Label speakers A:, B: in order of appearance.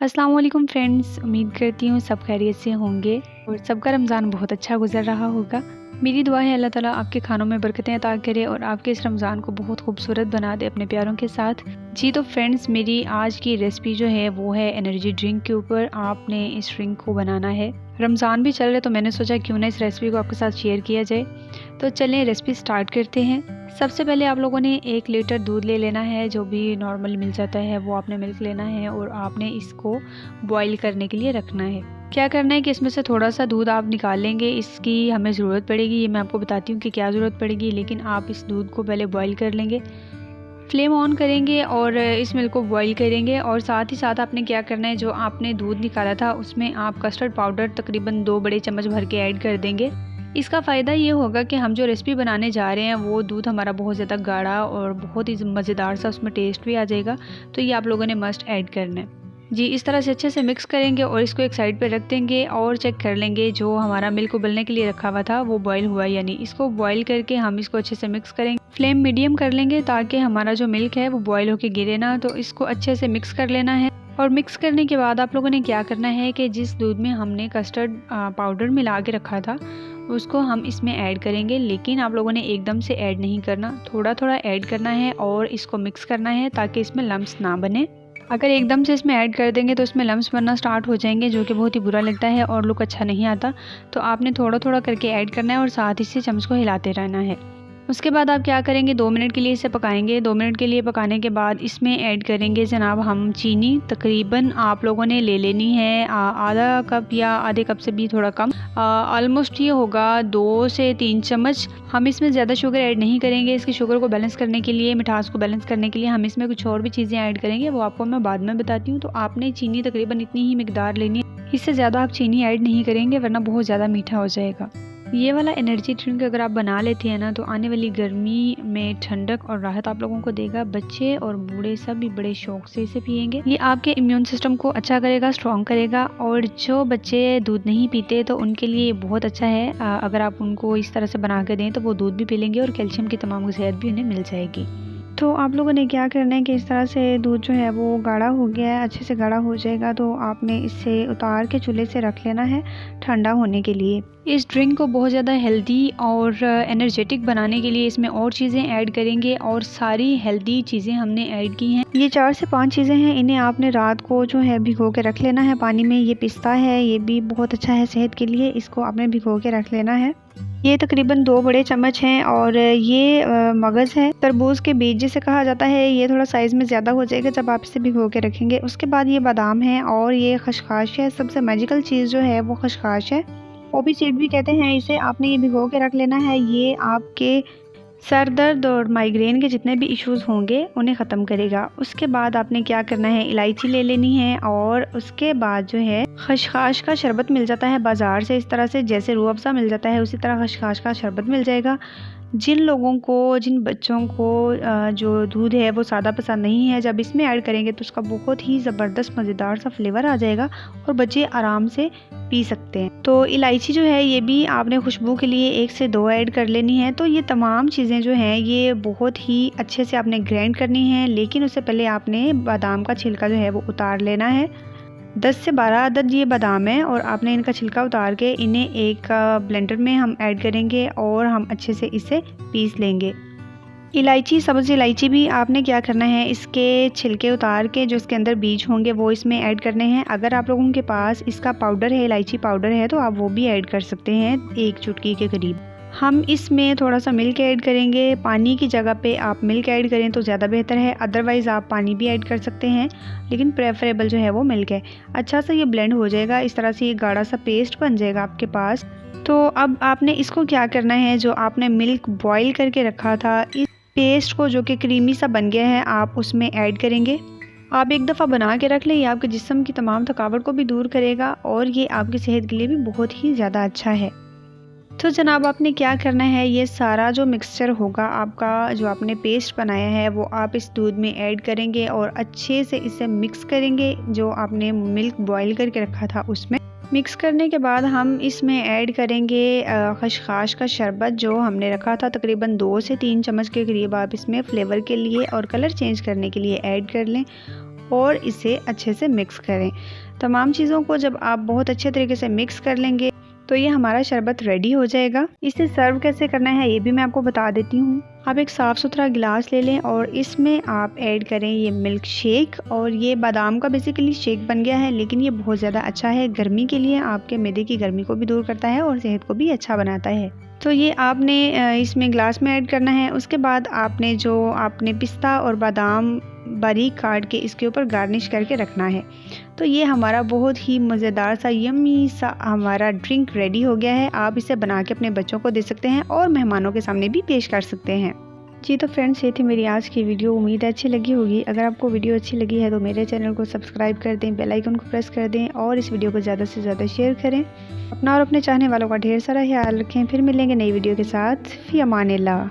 A: अस्सलाम वालेकुम फ्रेंड्स, उम्मीद करती हूँ सब खैरियत से होंगे और सबका रमज़ान बहुत अच्छा गुजर रहा होगा। मेरी दुआ है अल्लाह ताला आपके खानों में बरकतें अता करे और आपके इस रमज़ान को बहुत खूबसूरत बना दे अपने प्यारों के साथ। जी तो फ्रेंड्स, मेरी आज की रेसिपी जो है वो है एनर्जी ड्रिंक के ऊपर। आपने इस ड्रिंक को बनाना है। रमज़ान भी चल रहा है तो मैंने सोचा क्यों ना इस रेसिपी को आपके साथ शेयर किया जाए। तो चलें रेसिपी स्टार्ट करते हैं। सबसे पहले आप लोगों ने 1 लीटर दूध ले लेना है, जो भी नॉर्मल मिल जाता है वो आपने मिल्क लेना है और आपने इसको बॉईल करने के लिए रखना है। क्या करना है कि इसमें से थोड़ा सा दूध आप निकाल लेंगे, इसकी हमें ज़रूरत पड़ेगी। ये मैं आपको बताती हूँ कि क्या ज़रूरत पड़ेगी, लेकिन आप इस दूध को पहले बॉईल कर लेंगे। फ्लेम ऑन करेंगे और इस मिल्क को बॉईल करेंगे और साथ ही साथ आपने क्या करना है, जो आपने दूध निकाला था उसमें आप कस्टर्ड पाउडर तकरीबन 2 बड़े चम्मच भर के ऐड कर देंगे। इसका फ़ायदा ये होगा कि हम जो रेसिपी बनाने जा रहे हैं वो दूध हमारा बहुत ज़्यादा गाढ़ा और बहुत ही मज़ेदार सा उसमें टेस्ट भी आ जाएगा। तो ये आप लोगों ने मस्ट ऐड करना है। जी, इस तरह से अच्छे से मिक्स करेंगे और इसको एक साइड पे रख देंगे और चेक कर लेंगे जो हमारा मिल्क उबलने के लिए रखा हुआ था वो बॉईल हुआ या नहीं। इसको बॉईल करके हम इसको अच्छे से मिक्स करेंगे। फ्लेम मीडियम कर लेंगे ताकि हमारा जो मिल्क है वो बॉईल होके गिरे ना। तो इसको अच्छे से मिक्स कर लेना है और मिक्स करने के बाद आप लोगों ने क्या करना है कि जिस दूध में हमने कस्टर्ड पाउडर मिला के रखा था उसको हम इसमें ऐड करेंगे, लेकिन आप लोगों ने एकदम से ऐड नहीं करना, थोड़ा थोड़ा ऐड करना है और इसको मिक्स करना है ताकि इसमें लम्स ना बने। अगर एकदम से इसमें ऐड कर देंगे तो इसमें लम्स बनना स्टार्ट हो जाएंगे, जो कि बहुत ही बुरा लगता है और लुक अच्छा नहीं आता। तो आपने थोड़ा थोड़ा करके ऐड करना है और साथ ही से चम्मच को हिलाते रहना है। उसके बाद आप क्या करेंगे, 2 मिनट के लिए इसे पकाएंगे। 2 मिनट के लिए पकाने के बाद इसमें ऐड करेंगे जनाब हम चीनी। तकरीबन आप लोगों ने ले लेनी है आधा कप या आधे कप से भी थोड़ा कम। ऑलमोस्ट ये होगा 2 से 3 चम्मच। हम इसमें ज़्यादा शुगर ऐड नहीं करेंगे। इसकी शुगर को बैलेंस करने के लिए, मिठास को बैलेंस करने के लिए हम इसमें कुछ और भी चीज़ें ऐड करेंगे, वो आपको मैं बाद में बताती हूँ। तो आपने चीनी तकरीबन इतनी ही मिकदार लेनी है, इससे ज़्यादा आप चीनी ऐड नहीं करेंगे वरना बहुत ज़्यादा मीठा हो जाएगा। ये वाला एनर्जी ड्रिंक अगर आप बना लेते हैं ना तो आने वाली गर्मी में ठंडक और राहत आप लोगों को देगा। बच्चे और बूढ़े सब भी बड़े शौक से इसे पियेंगे। ये आपके इम्यून सिस्टम को अच्छा करेगा, स्ट्रॉन्ग करेगा। और जो बच्चे दूध नहीं पीते तो उनके लिए ये बहुत अच्छा है। अगर आप उनको इस तरह से बना कर दें तो वो दूध भी पी लेंगे और कैल्शियम की तमाम ग़िज़ात भी उन्हें मिल जाएगी। तो आप लोगों ने क्या करना है कि इस तरह से दूध जो है वो गाढ़ा हो गया है, अच्छे से गाढ़ा हो जाएगा तो आपने इसे उतार के चूल्हे से रख लेना है ठंडा होने के लिए। इस ड्रिंक को बहुत ज़्यादा हेल्दी और एनर्जेटिक बनाने के लिए इसमें और चीज़ें ऐड करेंगे और सारी हेल्दी चीज़ें हमने ऐड की हैं। ये 4 से 5 चीज़ें हैं, इन्हें आपने रात को जो है भिगो के रख लेना है पानी में। ये पिस्ता है, ये भी बहुत अच्छा है सेहत के लिए, इसको आपने भिगो के रख लेना है। ये तकरीबन 2 बड़े चम्मच हैं और ये मगज़ है, तरबूज के बीज जिसे कहा जाता है। ये थोड़ा साइज़ में ज़्यादा हो जाएगा जब आप इसे भिगो के रखेंगे। उसके बाद ये बादाम है और ये खशखाश है। सबसे मैजिकल चीज़ जो है वो खशखाश है, पोपी सीड भी कहते हैं इसे। आपने ये भिगो के रख लेना है। ये आपके सर दर्द और माइग्रेन के जितने भी इश्यूज़ होंगे उन्हें ख़त्म करेगा। उसके बाद आपने क्या करना है, इलायची ले लेनी है और उसके बाद जो है खशखाश का शरबत मिल जाता है बाज़ार से। इस तरह से जैसे रूह अफ़ज़ा मिल जाता है उसी तरह खशखाश का शरबत मिल जाएगा। जिन लोगों को, जिन बच्चों को जो दूध है वो सादा पसंद नहीं है, जब इसमें ऐड करेंगे तो उसका बहुत ही ज़बरदस्त मज़ेदार सा फ्लेवर आ जाएगा और बच्चे आराम से पी सकते हैं। तो इलायची जो है ये भी आपने खुशबू के लिए 1 से 2 ऐड कर लेनी है। तो ये तमाम चीज़ें जो हैं ये बहुत ही अच्छे से आपने ग्राइंड करनी है, लेकिन उससे पहले आपने बादाम का छिलका जो है वो उतार लेना है। 10 से 12 अदद ये बादाम है और आपने इनका छिलका उतार के इन्हें एक ब्लेंडर में हम ऐड करेंगे और हम अच्छे से इसे पीस लेंगे। इलायची, सब्ज़ इलायची भी आपने क्या करना है, इसके छिलके उतार के जो इसके अंदर बीज होंगे वो इसमें ऐड करने हैं। अगर आप लोगों के पास इसका पाउडर है, इलायची पाउडर है, तो आप वो भी ऐड कर सकते हैं 1 चुटकी के करीब। हम इसमें थोड़ा सा मिल्क ऐड करेंगे। पानी की जगह पे आप मिल्क ऐड करें तो ज़्यादा बेहतर है, अदरवाइज़ आप पानी भी ऐड कर सकते हैं, लेकिन प्रेफरेबल जो है वो मिल्क है। अच्छा सा ये ब्लेंड हो जाएगा, इस तरह से ये गाढ़ा सा पेस्ट बन जाएगा आपके पास। तो अब आपने इसको क्या करना है, जो आपने मिल्क बॉईल करके रखा था, इस पेस्ट को जो कि क्रीमी सा बन गया है आप उसमें ऐड करेंगे। आप एक दफ़ा बना के रख लें, ये आपके जिस्म की तमाम थकावट को भी दूर करेगा और ये आपकी सेहत के लिए भी बहुत ही ज़्यादा अच्छा है। तो जनाब आपने क्या करना है, ये सारा जो मिक्सचर होगा आपका, जो आपने पेस्ट बनाया है वो आप इस दूध में ऐड करेंगे और अच्छे से इसे मिक्स करेंगे। जो आपने मिल्क बॉईल करके रखा था उसमें मिक्स करने के बाद हम इसमें ऐड करेंगे खशखाश का शरबत जो हमने रखा था। तकरीबन 2 से 3 चम्मच के करीब आप इसमें फ्लेवर के लिए और कलर चेंज करने के लिए ऐड कर लें। और इसे अच्छे से मिक्स करें। तमाम चीज़ों को जब आप बहुत अच्छे तरीके से मिक्स कर लेंगे तो ये हमारा शरबत रेडी हो जाएगा। इसे सर्व कैसे करना है ये भी मैं आपको बता देती हूँ। आप एक साफ़ सुथरा गिलास ले लें और इसमें आप ऐड करें ये मिल्क शेक। और ये बादाम का बेसिकली शेक बन गया है, लेकिन ये बहुत ज़्यादा अच्छा है गर्मी के लिए, आपके मैदे की गर्मी को भी दूर करता है और सेहत को भी अच्छा बनाता है। तो ये आपने इसमें ग्लास में ऐड करना है। उसके बाद आपने पिस्ता और बादाम बारीक काट के इसके ऊपर गार्निश करके रखना है। तो ये हमारा बहुत ही मज़ेदार सा यम्मी सा हमारा ड्रिंक रेडी हो गया है। आप इसे बना के अपने बच्चों को दे सकते हैं और मेहमानों के सामने भी पेश कर सकते हैं। जी तो फ्रेंड्स, ये थी मेरी आज की वीडियो। उम्मीद है अच्छी लगी होगी। अगर आपको वीडियो अच्छी लगी है तो मेरे चैनल को सब्सक्राइब कर दें, बेल आइकन को प्रेस कर दें और इस वीडियो को ज़्यादा से ज़्यादा शेयर करें। अपना और अपने चाहने वालों का ढेर सारा ख्याल रखें। फिर मिलेंगे नई वीडियो के साथ। फ़ी अमान अल्लाह।